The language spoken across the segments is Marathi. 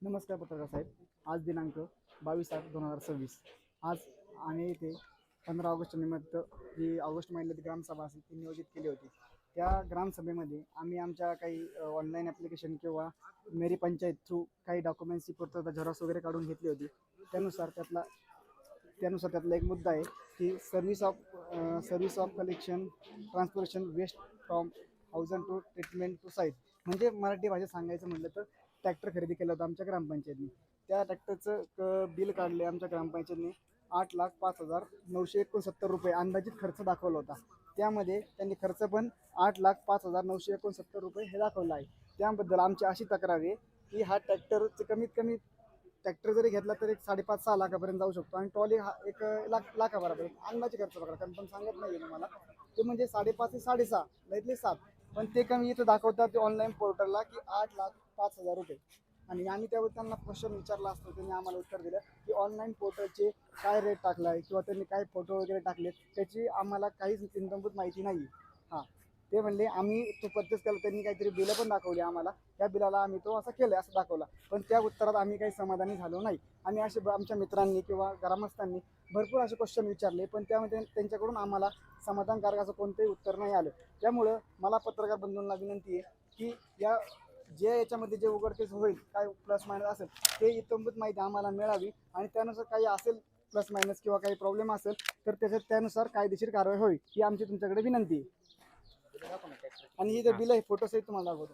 नमस्कार पत्रकार साहेब. आज दिनांक 22/8/2026. आज आम्ही इथे 15 ऑगस्ट निमित्त जी ऑगस्ट महिन्यात ग्रामसभा असेल ती नियोजित केली होती. त्या ग्रामसभेमध्ये आम्ही आमच्या काही ऑनलाईन ॲप्लिकेशन किंवा मेरी पंचायत थ्रू काही डॉक्युमेंट्सची पूर्तता झेरॉक्स वगैरे काढून घेतली होती. त्यानुसार त्यातला एक मुद्दा आहे की service of collection transportation waste from houses to treatment to site. म्हणजे मराठी भाषेत सांगायचं म्हटलं तर ट्रॅक्टर खरेदी केला होता आमच्या ग्रामपंचायतनी. त्या ट्रॅक्टरचं बिल काढले आमच्या ग्रामपंचायतने 8,05,969 रुपये अंदाजित खर्च दाखवला होता. त्यामध्ये त्यांनी खर्च पण 8,05,969 रुपये हे दाखवलं आहे. त्याबद्दल आमची अशी तक्रार आहे की हा ट्रॅक्टरचं कमीत कमी ट्रॅक्टर जरी घेतला तर एक 5.5-6 लाखापर्यंत जाऊ शकतो आणि ट्रॉली हा एक लाखाभरापर्यंत अंदाजे खर्च बघा, कन्फर्म सांगत नाही आहे मला. ते म्हणजे 5.5 ते 6.5 नाहीतले 7, पण ते कमी इथं दाखवतात ते ऑनलाईन पोर्टलला की 8,05,000 रुपये. आणि आम्ही त्यावर त्यांना क्वेश्चन विचारला असतो, त्यांनी आम्हाला उत्तर दिलं की ऑनलाईन पोर्टलचे काय रेट टाकला आहे किंवा त्यांनी काय फोटो वगैरे टाकलेत त्याची आम्हाला काहीच इत्थंभूत माहिती नाही. हां, ते म्हणले आम्ही तो परचेस केला, त्यांनी काहीतरी बिलं पण दाखवली आम्हाला, त्या बिलाला आम्ही तो असं केलं असं दाखवला, पण त्या उत्तरात आम्ही काही समाधानी झालो नाही. आणि असे आमच्या मित्रांनी किंवा ग्रामस्थांनी भरपूर असे क्वेश्चन विचारले, पण त्यामध्ये त्यांच्याकडून आम्हाला समाधानकारक असं कोणतंही उत्तर नाही आलं. त्यामुळं मला पत्रकार बंधूंना विनंती आहे की याच्यामध्ये जे उघडकीस होईल काय प्लस मायनस असेल ते इत्थंभूत माहिती आम्हाला मिळावी आणि त्यानुसार काही असेल प्लस मायनस किंवा काही प्रॉब्लेम असेल तर त्यानुसार कायदेशीर कारवाई होईल ही आमची तुमच्याकडे विनंती आहे. आणि ही जे बिल आहे फोटो सहित तुम्हाला दाखवतो.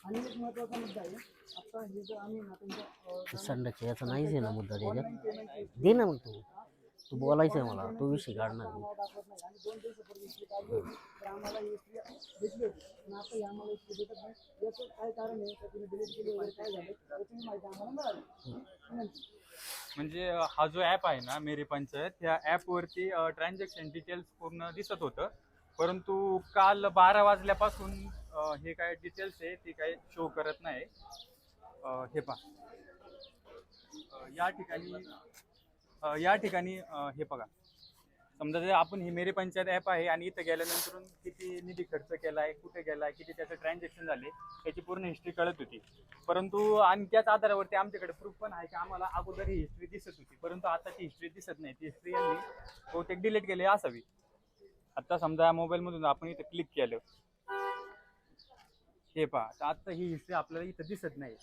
आणि एक महत्त्वाचा मुद्दा आहे, आता हे जर आम्ही ना तुमच्या संडासच्या याचा नाहीच आहे ना मुद्दा त्याच्यात. ऑनलाईन पेमेंट दे ना मग तू बोलायचं आहे मला, तो विषय काढणार मी. दाखवत नाही आणि 2 दिवसापूर्वी हिस्ट्री काढली होती तर आम्हाला ही हिस्ट्री भेटली होती, पण आता ही आम्हाला हिस्ट्री भेटत नाही. याचं काय कारण आहे, तर तुम्ही डिलीट केली वगैरे काय झालं याची माहिती आम्हाला मिळाली. म्हणजे हा जो ॲप आहे ना मेरी पंचायत, या ॲपवरती ट्रान्झॅक्शन डिटेल्स पूर्ण दिसत होतं, परंतु काल 12 वाजल्यापासून हे काय डिटेल्स आहे ते काही शो करत नाही. हे पहा, या ठिकाणी हे बघा, समजा जर आपण ही मेरी पंचायत ॲप आहे आणि इथं गेल्यानंतर किती निधी खर्च केला आहे, कुठे गेला आहे, किती त्याचं ट्रान्झॅक्शन झाले त्याची पूर्ण हिस्ट्री कळत होती. परंतु आणि त्याच आधारावरती आमच्याकडे प्रूफ पण आहे की आम्हाला अगोदर ही हिस्ट्री दिसत होती, परंतु आता ती हिस्ट्री दिसत नाही. ती हिस्ट्री यांनी बहुतेक डिलीट केली असावी. आता समजा मोबाईलमधून आपण इथं क्लिक केलं, हे पहा, तर आता ही हिस्ट्री आपल्याला इथं दिसत नाही.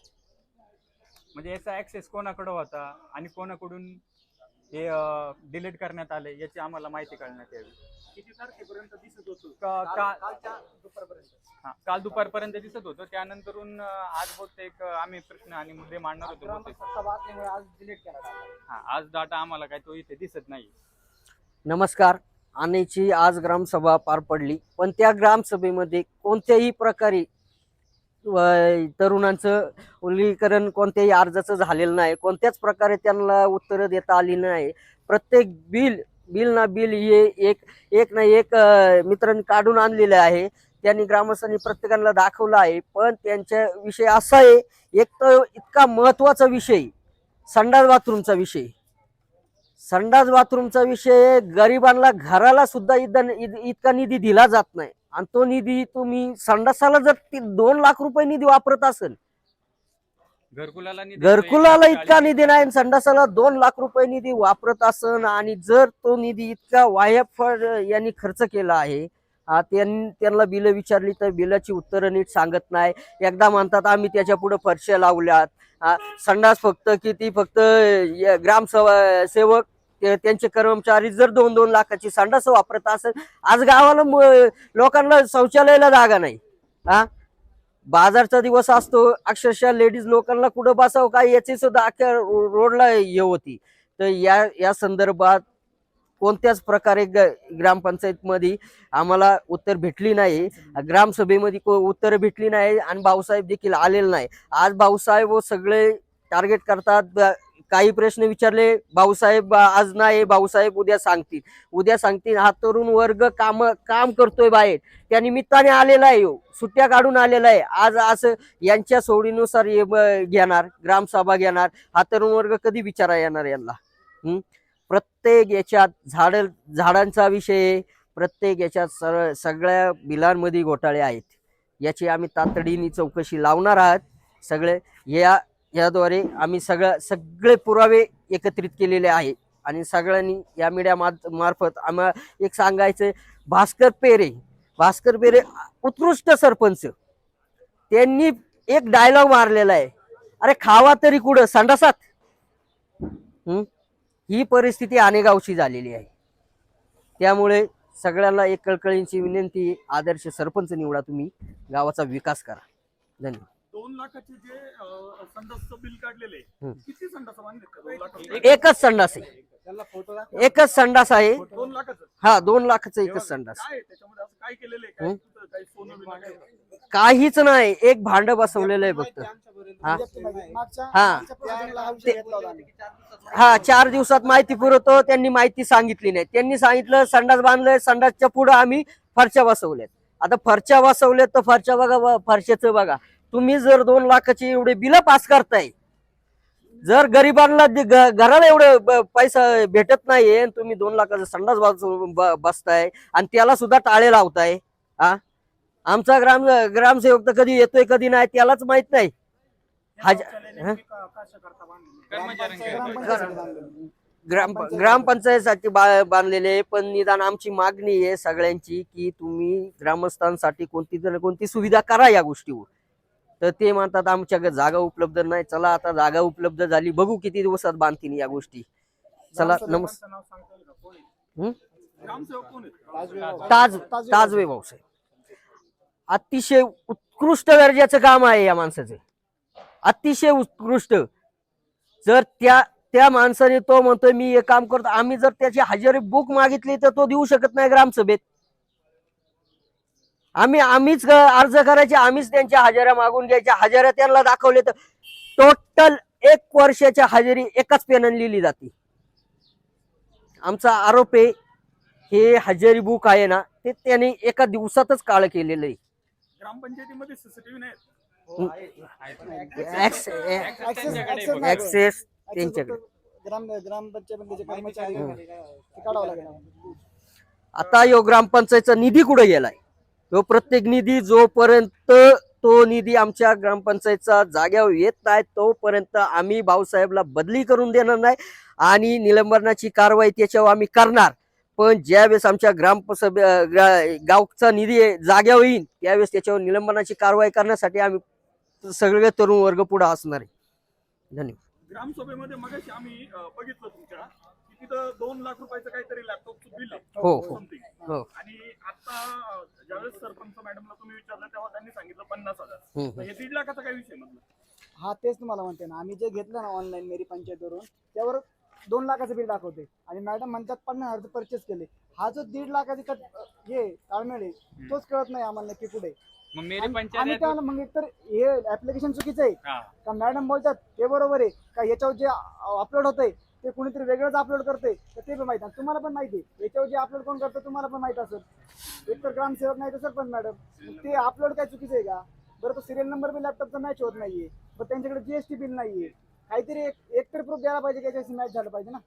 म्हणजे याचा ॲक्सेस कोणाकडे होता आणि कोणाकडून हे डिलीट करण्यात आले याची आम्हाला माहिती कळण्यात यावी. किती तारखेपर्यंत दिसत होतं? कालच्या दुपारपर्यंत. हां, काल दुपारपर्यंत दिसत होतं. त्यानंतरून आज बहुतेक आम्ही प्रश्न आणि मुद्दे मांडणार होतो बहुतेक. सभा असल्यामुळे आज डिलीट केला. हां, आज डाटा आम्हाला काय तो इथे दिसत नाही. नमस्कार. आनेची आज ग्रामसभा पार पडली, पण त्या ग्रामसभेमध्ये कोणत्याही प्रकारे तरुणांचं उल्लीकरण कोणत्याही अर्जाचं झालेलं नाही. कोणत्याच प्रकारे त्यांना उत्तरं देता आली नाही. प्रत्येक बिल हे एक ना एक मित्रांनी काढून आणलेलं आहे. त्यांनी ग्रामस्थांनी प्रत्येकाला दाखवलं आहे. पण त्यांच्या विषय असा आहे, एक तर इतका महत्त्वाचा विषय संडास बाथरूमचा विषय गरिबांना घराला सुद्धा इतका निधी दिला जात नाही. आणि तो निधी तुम्ही संडासाला जर 2 लाख रुपये निधी वापरत असेल, घरकुलाला इतका निधी नाही, संडासाला 2 लाख रुपये निधी वापरत असेल, आणि जर तो निधी इतका वायफळ यांनी खर्च केला आहे, त्यांना बिलं विचारली तर बिलाची उत्तरं नीट सांगत नाही. एकदा म्हणतात आम्ही त्याच्या पुढे फरश्या लावल्यात. संडास फक्त ग्रामसभा सेवक त्यांचे कर्मचारी जर 2-2 लाखाची संडास वापरत असेल, आज गावाला लोकांना शौचालयाला जागा नाही. बाजारचा दिवस असतो, अक्षरशः लेडीज लोकांना कुठं बसावं काय याची सुद्धा अख्ख्या रोडला हे होती. तर या संदर्भात कोणत्याच प्रकारे ग्रामपंचायत मध्ये आम्हाला उत्तर भेटली नाही, ग्रामसभेमध्ये उत्तर भेटली नाही, आणि भाऊसाहेब देखील आलेले नाही. आज भाऊसाहेब सगळे टार्गेट करतात. काही प्रश्न विचारले, भाऊसाहेब आज नाही, भाऊसाहेब उद्या सांगतील. हा तरुण वर्ग काम करतोय बाहेर, त्या निमित्ताने आलेला आहे, सुट्ट्या काढून आलेला आहे. आज असं यांच्या सोडीनुसार ग्रामसभा घेणार, हा तरुण वर्ग कधी विचारा येणार यांना? प्रत्येक याच्यात झाडांचा विषय, प्रत्येक याच्यात सगळ्या बिलांमध्ये घोटाळे आहेत. याची आम्ही तातडीने चौकशी लावणार आहात. सगळे याद्वारे आम्ही सगळे पुरावे एकत्रित केलेले आहेत आणि सगळ्यांनी या मीडिया मार्फत आम्हाला एक सांगायचं, भास्कर पेरे उत्कृष्ट सरपंच, त्यांनी एक डायलॉग मारलेला आहे, अरे खावा तरी कुठं संडासात. ही परिस्थिती आनेगावची झालेली आहे. त्यामुळे सगळ्यांना एक कळकळीची विनंती, आदर्श सरपंच निवडा, तुम्ही गावाचा विकास करा. धन्यवाद. 2 लाखाचे जे संडासचं बिल काढलेले किती संडास बांधले? 2 लाख एकच संडास आहे, एकच संडास आहे. 2 लाखाचं हा 2 लाखाचं एकच संडास. काय त्याच्यामध्ये असं काय केलेलं आहे? काय तिथं काही सोनं बिनं काय? काहीच नाही, एक भांड बसवलेलं आहे फक्त. हा हा 4 दिवसात माहिती पुरवतो. त्यांनी माहिती सांगितली नाही. त्यांनी सांगितलं संडास बांधलंय, संडासच्या पुढे आम्ही फरच्या बसवल्यात. आता फरच्या बसवल्यात तर फरच्या बघा, फरशाचं बघा. तुम्ही जर 2 लाखाची एवढे बिल पास करताय, जर गरिबांना घराला एवढं पैसा भेटत नाहीये, तुम्ही 2 लाखाचा संडास बसताय आणि त्याला सुद्धा टाळे लावताय. हा आमचा ग्रामसेवक तर कधी येतोय कधी नाही त्यालाच माहित नाही. ग्रामपंचायतीसाठी बांधलेले, पण निदान आमची मागणी आहे सगळ्यांची की तुम्ही ग्रामस्थांसाठी कोणती सुविधा करा या गोष्टीवर. तर ते म्हणतात आमच्या जागा उपलब्ध नाही. चला आता जागा उपलब्ध झाली, बघू किती दिवसात बांधतील या गोष्टी. चला नमस्कार. ताजवे भाऊसाहेब, अतिशय उत्कृष्ट दर्जाचं काम आहे या माणसाचं, अतिशय उत्कृष्ट. जर त्या माणसाने तो म्हणतोय मी हे काम करतो, आम्ही जर त्याची हजेरी बुक मागितली तर तो देऊ शकत नाही ग्रामसभेत. आम्हीच अर्ज करायचे, आम्हीच त्यांच्या हजेऱ्या मागून घ्यायच्या. हजेऱ्या त्यांना दाखवले तर टोटल 1 वर्षाच्या हजेरी एकाच पेनाने लिहिली जाते. आमचा आरोप आहे हे हजेरी बुक आहे ना, ते त्याने एका दिवसातच काळ केलेलं आहे. ग्रामपंचायतीमध्ये सीसीटीव्ही नाही? ऍक्सेस त्यांच्याकडे. ग्रामपंचायतीचे कर्मचारी काढावं लागेल. आता यो ग्रामपंचायतचा निधी कुठे गेलाय? तो प्रत्येक निधी जोपर्यंत तो निधी आमच्या ग्रामपंचायतचा जाग्यावर येत नाही तोपर्यंत आम्ही भाऊसाहेबला बदली करून देणार नाही आणि निलंबनाची कारवाई त्याच्यावर आम्ही करणार. पण ज्यावेळेस आमच्या गावचा निधी जाग्यावर येईल त्यावेळेस त्याच्यावर निलंबनाची कारवाई करण्यासाठी आम्ही सगळे तरुण वर्ग पुढे असणार आहे. धन्यवाद. ग्रामसभेमध्ये मगाशी आम्ही बघितलं तुमच्या की तिथं 2 लाख रुपयाचं काहीतरी लॅपटॉपचं बिल आहे. हो. आणि आता ज्यावेळेस सरपंच मॅडमला तुम्ही विचारलं तेव्हा त्यांनी सांगितलं 50,000. तर हे 1.5 लाखाचा काय विषय म्हटलं? हा तेच तुम्हाला म्हणते ना, आम्ही जे घेतलं ना ऑनलाईन मेरी पंचायतवरून, त्यावर 2 लाखाचं बिल दाखवते आणि मॅडम म्हणतात 50,000 परचेस केले. हा जो 1.5 लाखाचा हे ताळमेळ आहे तोच कळत नाही आम्हाला नक्की पुढे. मग मेरी आम्ही पंचायत काय मग एकतर हे ऍप्लिकेशन चुकीचं आहे का मॅडम बोलतात ते बरोबर आहे का, याच्यावर जे अपलोड होतंय ते कुणीतरी वेगळंच अपलोड करते तर ते पण माहिती आहे. तुम्हाला पण माहिती आहे याच्यावर जे अपलोड कोण करतं तुम्हाला पण माहित असेल. एकतर ग्रामसेवक नाही तर सरपंच मॅडम, ते अपलोड काय चुकीचं आहे का? बरं तो सिरियल नंबर बी लॅपटॉपचा मॅच होत नाहीये, पण त्यांच्याकडे जीएसटी बिल नाहीये. काहीतरी एकतर प्रूफ द्यायला पाहिजे की याच्याशी मॅच झालं पाहिजे ना.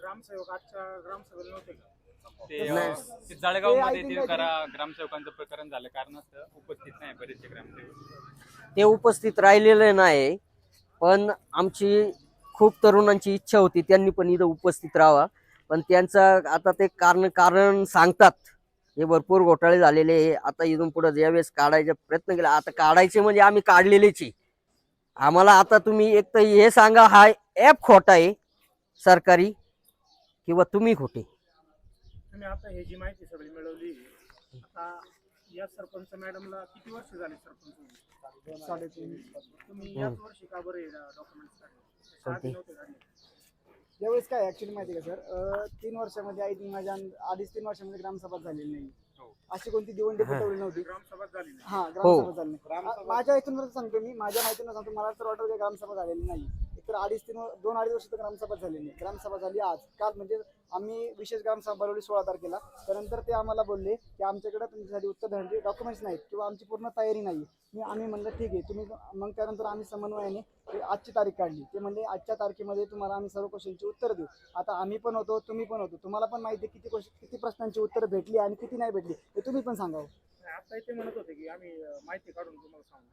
ग्रामसेवक आजच्या ग्रामसभेला नव्हते का? ते जळगाव मध्ये ते ग्रामसेवकांचं प्रकरण झालं कारणास्तव उपस्थित नाही बरेचसे ग्रामसेवक. ते उपस्थित राहिलेले नाही, पण आमची खूप तरुणांची इच्छा होती त्यांनी पण इथं उपस्थित राहावा. पण त्यांचं आता ते कारण सांगतात. हे भरपूर घोटाळे झालेले आहे. आता इथून पुढे ज्यावेळेस काढायचा प्रयत्न केला, आता काढायचे म्हणजे आम्ही काढलेलेच आहे. आम्हाला आता तुम्ही एक तर हे सांगा हा ऍप खोटा आहे सरकारी किंवा तुम्ही खोटे. तुम्ही आता हे जी माहिती सगळी मिळवली, आता या सरपंच मॅडमला किती वर्ष झाले सरपंच? 3.5. तुम्ही याच वर्षी का बरं डॉक्युमेंट्स काढले? यावेळेस काय ऍक्च्युली माहिती आहे का सर, 3 वर्षामध्ये माझ्या आधीच 3 वर्षामध्ये ग्रामसभा झालेली नाही. अशी कोणती दिवंडी पटवली नव्हती. ग्रामसभा झाली नाही. हा ग्रामसभा झाली नाही. माझ्या एकूण सांगतो मी, माझ्या माहितीनं सांगतो, मला तर वाटतं ग्रामसभा झालेली नाही. तर 2-2.5 वर्ष तर ग्रामसभा झाली नाही. ग्रामसभा झाली आज काल, म्हणजे आम्ही विशेष ग्रामसभा बोलवली 16 तारखेला. त्यानंतर ते आम्हाला बोलले की आमच्याकडे तुमच्यासाठी उत्तर देण्याचे डॉक्युमेंट्स नाहीत किंवा आमची पूर्ण तयारी नाही. आम्ही म्हणलं ठीक आहे तुम्ही, मग त्यानंतर आम्ही समन्वयाने आजची तारीख काढली. ते म्हणजे आजच्या तारखेमध्ये तुम्हाला आम्ही सर्व क्वेश्चनची उत्तर देऊ. आता आम्ही पण होतो, तुम्ही पण होतो, तुम्हाला पण माहिती आहे किती प्रश्नांची उत्तर भेटली आणि किती नाही भेटली हे तुम्ही पण सांगावं. आता ते म्हणत होते की आम्ही माहिती काढून तुम्हाला सांगू.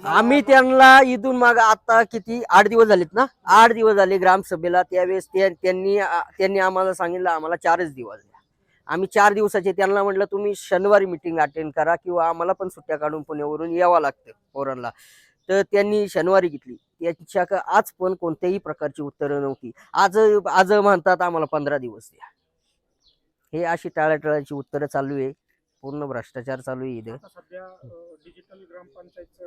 आम्ही त्यांना इथून माग आता किती 8 दिवस झालेत ना, 8 दिवस झाले ग्रामसभेला. त्यावेळेस त्यांनी आम्हाला सांगितलं आम्हाला 4च दिवस द्या. आम्ही 4 दिवसाचे त्यांना म्हटलं तुम्ही शनिवारी मिटिंग अटेंड करा किंवा आम्हाला पण सुट्ट्या काढून पुण्यावरून यावं लागतं पोरांना. तर त्यांनी शनिवारी घेतली. त्याच्या आज पण कोणत्याही प्रकारची उत्तरं नव्हती. आज म्हणतात आम्हाला 15 दिवस द्या. हे अशी टाळाटाळाची उत्तरं चालू आहे. पूर्ण भ्रष्टाचार चालू आहे इथे. आता सध्या डिजिटल ग्रामपंचायत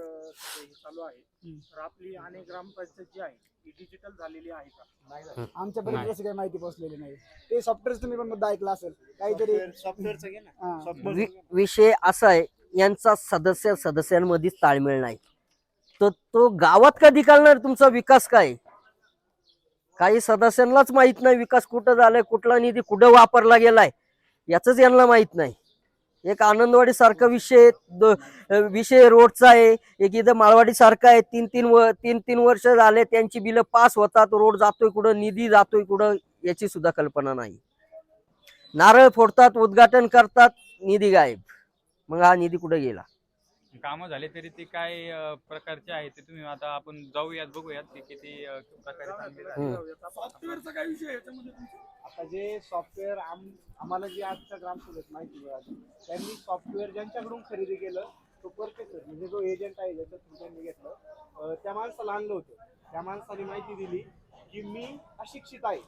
चालू आहे, तर आपली अनेक ग्रामपंचायत जी आहे ती डिजिटल झालेली आहे का? आमच्यापर्यंत तशी काही माहिती पोहोचलेली नाही. ते सॉफ्टवेअर तुम्ही पण मुद्दा ऐकला असेल काहीतरी. सॉफ्टवेअरचं घे ना. विषय असा आहे, यांचा सदस्यांमध्येच ताळमेळ नाही. तो गावात कधी कळणार तुमचा विकास काय? काही सदस्यांनाच माहित नाही विकास कुठं झालाय, कुठला निधी कुठं वापरला गेलाय याच यांना माहित नाही. एक आनंदवाडी सारखा विषय रोडचा आहे. एक इथं माळवाडी सारखा आहे. 3 वर्ष झाले त्यांची बिलं पास होतात. रोड जातोय कुठं, निधी जातोय कुठं याची सुद्धा कल्पना नाही. नारळ फोडतात, उद्घाटन करतात, निधी गायब. मग हा निधी कुठे गेला? कामं झाले तरी ते काय प्रकारचे आहे ते तुम्ही आता आपण जाऊयात बघूयात ते किती प्रकारे चांगले झाले. सॉफ्टवेअरचा काय विषय आहे याच्यामध्ये? आता जे सॉफ्टवेअर आम्हाला जी आजच्या ग्रामसभेत माहिती मिळाली, त्यांनी सॉफ्टवेअर ज्यांच्याकडून खरेदी केलं तो परफेक्ट, म्हणजे जो एजंट आहे ज्याच्या थ्रू त्यांनी घेतलं, त्या माणसाला आणलं होतं. त्या माणसाने माहिती दिली की मी अशिक्षित आहे.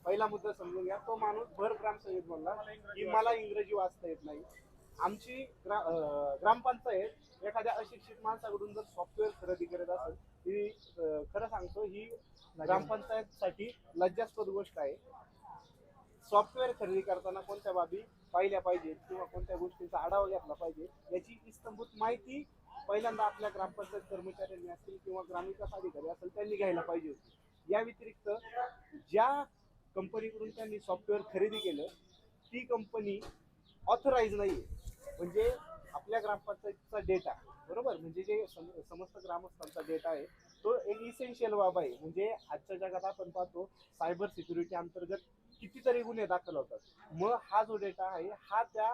पहिला मुद्दा समजून घ्या. तो माणूस भर ग्रामसभेत बोलला की मला इंग्रजी वाचता येत नाही. आमची ग्रामपंचायत एखाद्या अशिक्षित माणसाकडून जर सॉफ्टवेअर खरेदी करत असेल, ही खरं सांगतो ही ग्रामपंचायतसाठी लज्जास्पद गोष्ट आहे. सॉफ्टवेअर खरेदी करताना कोणत्या बाबी पाहिल्या पाहिजेत किंवा कोणत्या गोष्टींचा आढावा घेतला पाहिजे याची इस्तंभूत माहिती पहिल्यांदा आपल्या ग्रामपंचायत कर्मचाऱ्यांनी असतील किंवा ग्रामविकास अधिकारी असेल त्यांनी घ्यायला पाहिजे होती. या व्यतिरिक्त ज्या कंपनीकडून त्यांनी सॉफ्टवेअर खरेदी केलं ती कंपनी ऑथराईज नाही. म्हणजे आपल्या ग्रामपंचायतीचा डेटा बरोबर, म्हणजे जे समस्त ग्रामस्थांचा डेटा आहे तो एक इसेन्शियल बाब आहे. म्हणजे आजच्या जगात आपण पाहतो सायबर सिक्युरिटी अंतर्गत कितीतरी गुन्हे दाखल होतात. मग हा जो डेटा आहे हा त्या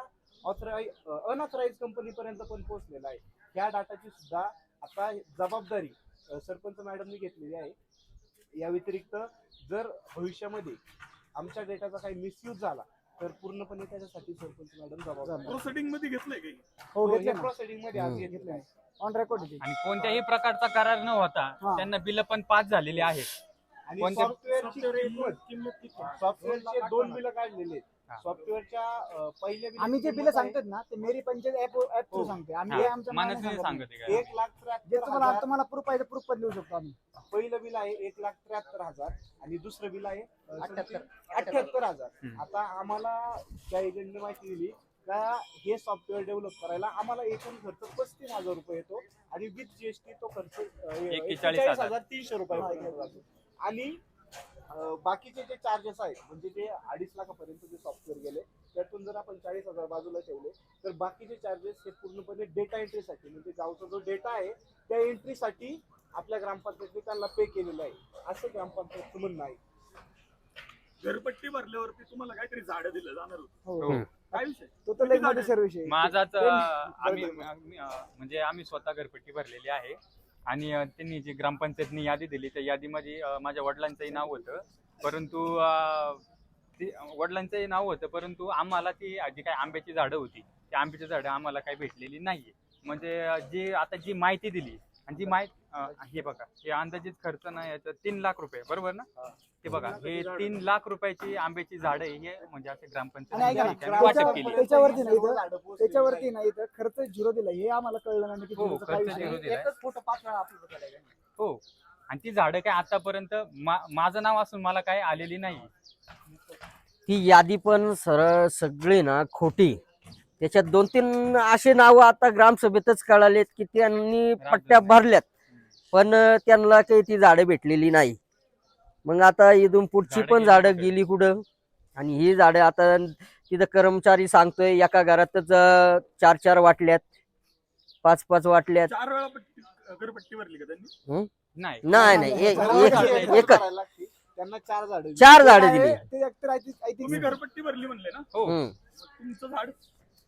अनऑथराईज कंपनीपर्यंत पण पोहोचलेला आहे. ह्या डाटाची सुद्धा आता जबाबदारी सरपंच मॅडमनी घेतलेली आहे. या व्यतिरिक्त जर भविष्यामध्ये आमच्या डेटाचा काही मिसयूज झाला तर पूर्णपणे त्याच्यासाठी सरपंच मॅडम जबाबदार. प्रोसिडिंग मध्ये घेतलंय काही? हो, घेतलं प्रोसिडिंग मध्ये आज घेतलं आहे. On record. आणि कोणत्याही प्रकारचा करार न होता त्यांना बिल पण पास झालेली आहेत. आणि कोणत्या- सॉफ्टवेअरची किंमत किती? सॉफ्टवेअरचे 2 बिलं काढलेले आहेत. सॉफ्टवेअरच्या पहिले आम्ही जे बिल सांगतात ना ते मेरी पंचायत ऍप थ्रू सांगते. आम्ही हे आमच्या मनात मनाने नाही सांगत नाही. सांगते काय. 1,73,000 तुम्हाला प्रूफ पाहिजे प्रूफ पण देऊ शकतो आम्ही. पहिलं बिल आहे 1,73,000 आणि दुसरं बिल आहे 78,000. आता आम्हाला त्या एजंटने माहिती दिली का हे सॉफ्टवेअर डेव्हलप करायला आम्हाला एकूण खर्च 35,000 रुपये येतो आणि विथ जीएसटी तो खर्च 41,300 रुपये जातो. आणि बाकीचे जे चार्जेस आहेत म्हणजे जे 2.5 लाखापर्यंत जे सॉफ्टवेअर गेले त्यातून जर आपण 40,000 बाजूला ठेवले तर बाकीचे चार्जेस हे पूर्णपणे डेटा एंट्रीसाठी, म्हणजे गावचा जो डेटा आहे त्या एंट्रीसाठी आपल्या ग्रामपंचायतीने त्यांना पे केलेलं आहे असं ग्रामपंचायतचं म्हणणं आहे. घरपट्टी भरल्यावरती तुम्हाला काहीतरी झाडं दिलं जाणार होतं, हो, काय विषय? तो तर लई मोठा सर्विस आहे. माझाच बरोबर. म्हणजे आम्ही स्वतः घरपट्टी भरलेली आहे आणि त्यांनी जी ग्रामपंचायतनी यादी दिली त्या यादीमध्ये माझ्या वडिलांचंही नाव होतं, परंतु वडिलांचंही नाव होतं परंतु आम्हाला ती जी काही आंब्याची झाडं होती ती आंब्याची झाडं आम्हाला काही भेटलेली नाहीये. म्हणजे जी माहिती दिली आणि जी हे बघा हे अंदाजित खर्च नाही याचा 3 लाख रुपये बरोबर ना. हे बघा हे 3 लाख रुपयाची आंब्याची झाडं हे म्हणजे असे आणि ऐका ग्रामपंचायत ना, वाटप केली. त्याच्यावरती नाही तर खर्च झिरो दिला हे आम्हाला कळलं नाही की हो, झिरोचा काय खर्च विषय झिरो आहे. दिलाय. एकच फोटो 5 वेळा अपलोड केलाय. हो, आणि ती झाडं काय आतापर्यंत माझं नाव असून मला काय आलेली नाही. ती यादी पण सरळ सगळी ना खोटी. त्याच्यात 2-3 असे नाव आता ग्रामसभेतच कळालेत की त्यांनी पट्ट्या भरल्यात. पण त्यांना काही ती झाडं भेटलेली नाही. मग आता इथून पुढची झाडं पण गेली झाडं कुठे? गेली कुठं? आणि ही झाडं आता तिथं कर्मचारी सांगतोय एका घरातच 4-4 वाटल्यात, 5-5 वाटल्यात. 4 वेळा घरपट्टी भरली का त्यांनी? नाही नाही, नाही एक एकच त्यांना 4 झाडं 4 झाडं दिली. ते एकतर I think तुम्ही घरपट्टी भरली म्हणले ना? हो हम्म. तुमचं झाड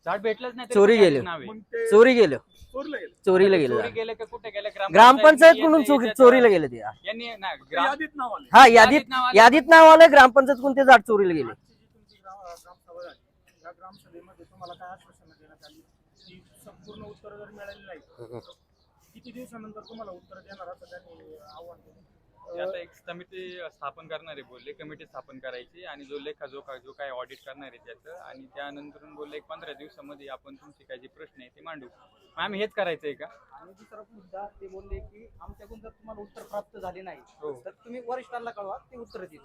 झाड भेटलंच नाही तरी चोरी पण यादीत गेलं. नाव आहे. मग ते चोरी गेलं, चोरलं गेलं. चोरीला गेलं चोरी झाड. गेलं का कुठे गेलं? ग्रामपंचायत कडून याच्यात- चोरीला गेलं ते. यांनी ना ते यादीत नाव आले. हा यादीत नाव आलं. यादीत नाव आलं, ग्रामपंचायत कोणते झाड चोरीला गेले. आजची जी तुमची ग्रामसभा झाली, या ग्रामसभेमध्ये तुम्हाला काय आश्वासन देण्यात आली की संपूर्ण उत्तर जर मिळाली नाही किती दिवसानंतर तुम्हाला उत्तर देणार असं त्यांनी आव्हान केलं? ते आता एक समिती स्थापन करणारे बोलले, कमिटी स्थापन करायची आणि जो जो काय ऑडिट करणार आहे त्याचं, आणि त्यानंतर बोलले एक 15 दिवसामध्ये आपण तुमचे काय जे प्रश्न आहे ते मांडू. मग आम्ही हेच करायचंय का? आणि दुसरा मुद्दा ते बोलले की आमच्याकडून जर तुम्हाला उत्तर प्राप्त झाले नाही हो. तर तुम्ही वरिष्ठांना कळवा, ते उत्तर देतील.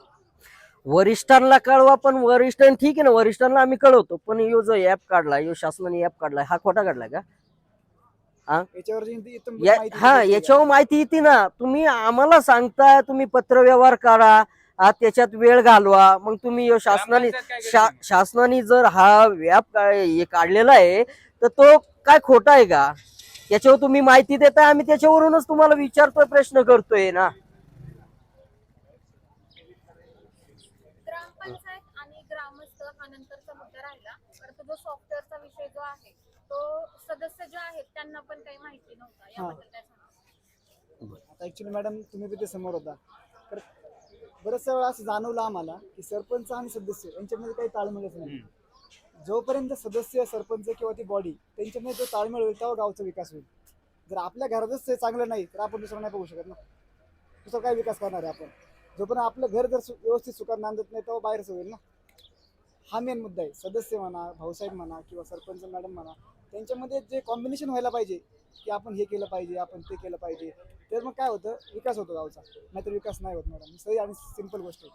वरिष्ठांना कळवा, पण वरिष्ठ ठीक आहे ना, वरिष्ठांना आम्ही कळवतो, पण यो जो ऍप काढला, यो शासनाने ऍप काढलाय, हा खोटा काढलाय का? याच्यावर जी इथं या- माहिती हा दिली याच्यावर माहिती येते ना. तुम्ही आम्हाला सांगताय तुम्ही पत्रव्यवहार करा, त्याच्यात वेळ घालवा, मग तुम्ही यो शासनाने ग्रामपंचायत काय करते? शासनाने जर हा व्याप काय हे काढलेला आहे तर तो काय खोटा आहे का? याच्यावर तुम्ही माहिती देताय, आम्ही त्याच्यावरूनच तुम्हाला विचारतोय, प्रश्न करतोय ना. ग्रामपंचायत आणि ग्रामस्थ हा नंतरचा मुद्दा राहिला, परंतु जो सॉफ्टवेअरचा विषय जो आहे तो सदस्य जे आहेत त्यांना पण काही माहिती नव्हता. याबद्दल काय सांगा? आता ऍक्च्युली मॅडम तुम्ही बी ते समोर होता, तर बऱ्याचशा वेळा असं जाणवलं आम्हाला की सरपंच आणि सदस्य यांच्यामध्ये काही ताळमेळच नाही. जोपर्यंत सदस्य, सरपंच किंवा ती बॉडी त्यांच्यामध्ये जो ताळमेळ होईल तेव्हा गावचा विकास होईल. जर आपल्या घरातच ते चांगलं नाही तर आपण दुसरं नाही पाहू शकत ना. दुसरा काय विकास करणार आहे आपण? जोपर्यंत आपलं घर जर व्यवस्थित सुखात नांदत नाही तेव्हा बाहेरच होईल ना. हा मेन मुद्दा आहे. सदस्य म्हणा, भाऊसाहेब म्हणा किंवा सरपंच मॅडम म्हणा, त्यांच्यामध्ये जे कॉम्बिनेशन व्हायला पाहिजे की आपण हे केलं पाहिजे, आपण ते केलं पाहिजे, तर मग काय होतं, विकास होतो गावचा. नाहीतर विकास नाही होत मॅडम. सही आणि सिंपल गोष्ट आहे.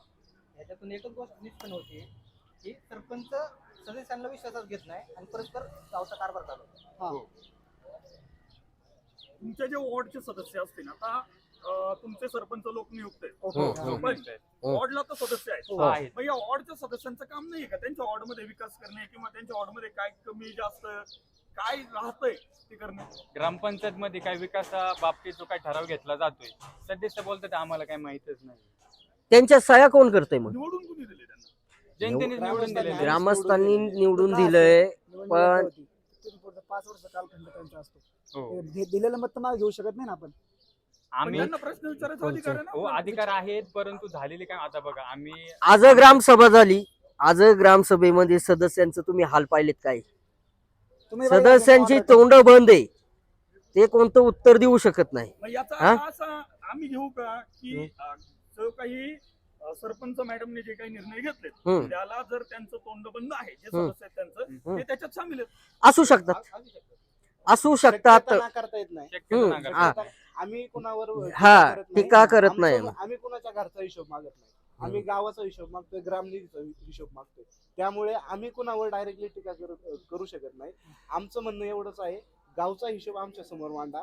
याच्यातून एकच गोष्ट निष्पन्न होते की सरपंच सदस्यांना विश्वासात घेत नाही आणि परस्पर गावचा कारभार चालवतो. हा तुमचे जे वॉर्डचे सदस्य असतील, आता तुमचे सरपंच लोक नियुक्त आहेत, ओके. हम्म. हा. पण वॉर्डला तर सदस्य आहेत. हो. आहेत. मग या वॉर्डच्या सदस्यांचं काम नाही का त्यांच्या वॉर्डमध्ये विकास करणे किंवा त्यांच्या वॉर्डमध्ये काय कमी जास्त काय राहतंय ते करणे? ग्रामपंचायत मध्ये काय विकासा बाबतीत जो काय ठराव घेतला जातोय, सदस्य बोलतात आम्हाला काय माहितच नाही. त्यांच्या सह्या कोण करतोय? मग निवडून कुणी दिले त्यांना? जनतेने निवडून दिलेले. ग्रामस्थांनी निवडून दिलंय, पण 5 वर्ष कालखंड त्यांचा असतो. हो. दिलेलं मत तर मागे घेऊ शकत नाही ना आपण. पण आम्ही त्यांना प्रश्न विचारायचा अधिकार आहे हो ना. अधिकार आहेत, परंतु झालेली काय आता बघा आम्ही आज ग्रामसभा झाली, आज ग्रामसभेमध्ये सदस्यांचं तुम्ही हाल पाहिलेत काय? तुम्ही बघा, सदस्यांची तुम्ही तोंड बंद आहे, ते कोणतं उत्तर देऊ शकत नाही. मग याचा हा? अर्थ असा आम्ही घेऊ का की जो काही सरपंच मॅडमने जे काही निर्णय घेतलेत हम्म. त्याला जर त्यांचं तोंड बंद आहे, जे हम्म. सदस्य आहेत त्यांचं, हम्म. ते त्याच्यात सामील आहेत. असू शकतात, असू शकतात. शक्यता नाकारता येत नाही. शक्यतो हम्म. नाकारतो. हा. आम्ही कुणावर हा, टीका करत नाही. टीका करत नाही. आम्ही कुणाच्या घरचा हिशोब मागत नाही. आम्ही गावाचा हिशोब मागतोय, ग्रामनिधीचा हिशोब मागतोय. त्यामुळे आम्ही कुणावर डायरेक्टली टीका करू शकत नाही. आमचं म्हणणं एवढंच आहे, गावचा हिशोब आमच्या समोर मांडा.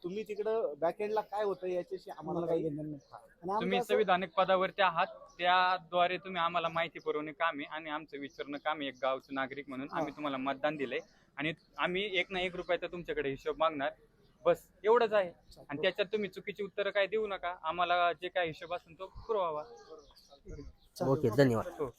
तुम्ही तिकडं बॅकएंडला काय होतं याच्याशी आम्हाला आम्हाला काही घेणं नाही. आणि आमचं तुम्ही असं- संविधानिक पदावरती आहात, त्याद्वारे तुम्ही आम्हाला माहिती पुरवणे काम आहे आणि आमचं विचारणं काम आहे. एक गावचं नागरिक म्हणून आम्ही तुम्हाला मतदान दिलंय आणि आम्ही 1 ना 1 रुपयाचा तुमच्याकडे हिशोब मागणार, बस एवढंच आहे. आणि त्याच्यात तुम्ही चुकीची उत्तरं काय देऊ नका, आम्हाला जे काय हिशोब असेल तो पुरवावा. ओके, धन्यवाद. हो.